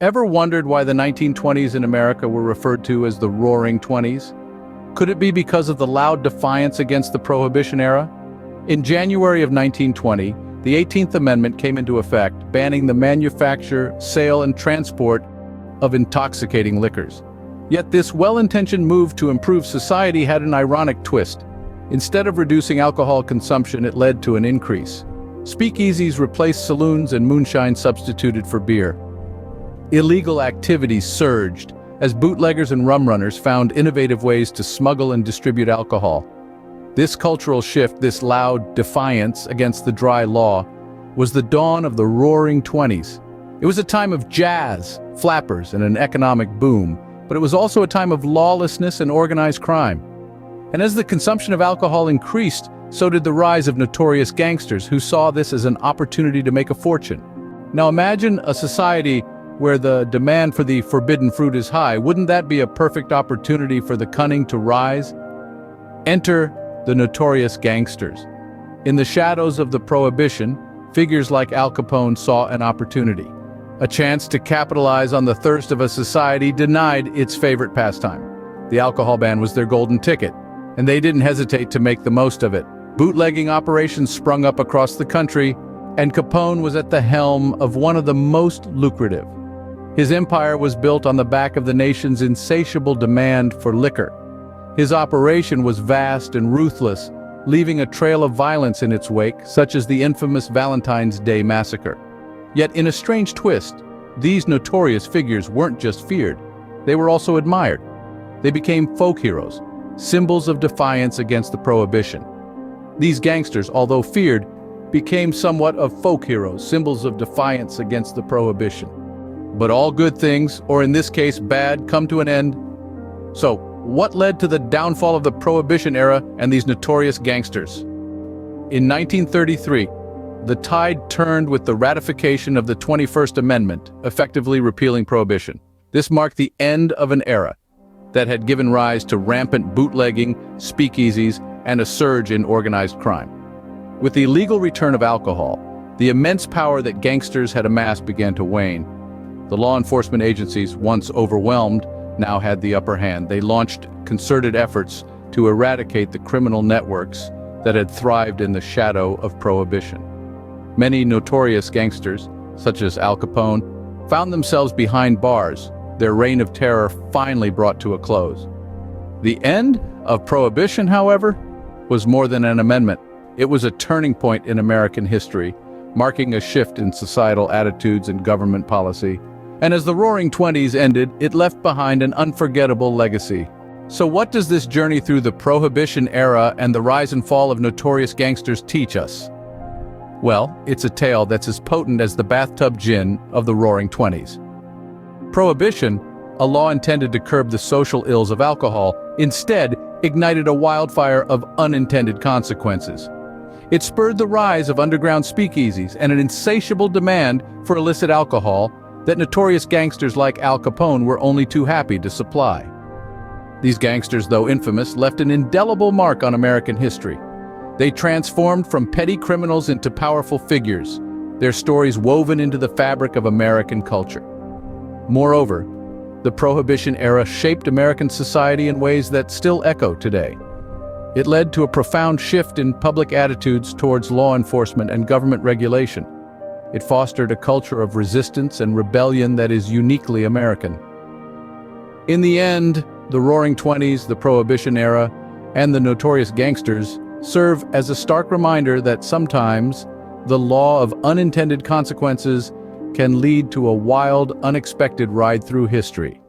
Ever wondered why the 1920s in America were referred to as the Roaring Twenties? Could it be because of the loud defiance against the Prohibition era? In January of 1920, the 18th Amendment came into effect, banning the manufacture, sale, and transport of intoxicating liquors. Yet this well-intentioned move to improve society had an ironic twist. Instead of reducing alcohol consumption, it led to an increase. Speakeasies replaced saloons and moonshine substituted for beer. Illegal activities surged as bootleggers and rum runners found innovative ways to smuggle and distribute alcohol. This cultural shift, this loud defiance against the dry law, was the dawn of the Roaring Twenties. It was a time of jazz, flappers, and an economic boom, but it was also a time of lawlessness and organized crime. And as the consumption of alcohol increased, so did the rise of notorious gangsters who saw this as an opportunity to make a fortune. Now imagine a society where the demand for the forbidden fruit is high. Wouldn't that be a perfect opportunity for the cunning to rise? Enter the notorious gangsters. In the shadows of the Prohibition, figures like Al Capone saw an opportunity, a chance to capitalize on the thirst of a society denied its favorite pastime. The alcohol ban was their golden ticket, and they didn't hesitate to make the most of it. Bootlegging operations sprung up across the country, and Capone was at the helm of one of the most lucrative. His empire was built on the back of the nation's insatiable demand for liquor. His operation was vast and ruthless, leaving a trail of violence in its wake, such as the infamous Valentine's Day massacre. Yet in a strange twist, these notorious figures weren't just feared, they were also admired. They became folk heroes, symbols of defiance against the Prohibition. These gangsters, although feared, became somewhat of folk heroes, symbols of defiance against the Prohibition. But all good things, or in this case bad, come to an end. So, what led to the downfall of the Prohibition era and these notorious gangsters? In 1933, the tide turned with the ratification of the 21st Amendment, effectively repealing Prohibition. This marked the end of an era that had given rise to rampant bootlegging, speakeasies, and a surge in organized crime. With the illegal return of alcohol, the immense power that gangsters had amassed began to wane. The law enforcement agencies, once overwhelmed, now had the upper hand. They launched concerted efforts to eradicate the criminal networks that had thrived in the shadow of Prohibition. Many notorious gangsters, such as Al Capone, found themselves behind bars, their reign of terror finally brought to a close. The end of Prohibition, however, was more than an amendment. It was a turning point in American history, marking a shift in societal attitudes and government policy. And as the Roaring Twenties ended, it left behind an unforgettable legacy. So what does this journey through the Prohibition era and the rise and fall of notorious gangsters teach us? Well, it's a tale that's as potent as the bathtub gin of the Roaring Twenties. Prohibition, a law intended to curb the social ills of alcohol, instead ignited a wildfire of unintended consequences. It spurred the rise of underground speakeasies and an insatiable demand for illicit alcohol that notorious gangsters like Al Capone were only too happy to supply. These gangsters, though infamous, left an indelible mark on American history. They transformed from petty criminals into powerful figures, their stories woven into the fabric of American culture. Moreover, the Prohibition era shaped American society in ways that still echo today. It led to a profound shift in public attitudes towards law enforcement and government regulation. It fostered a culture of resistance and rebellion that is uniquely American. In the end, the Roaring Twenties, the Prohibition era, and the notorious gangsters serve as a stark reminder that sometimes the law of unintended consequences can lead to a wild, unexpected ride through history.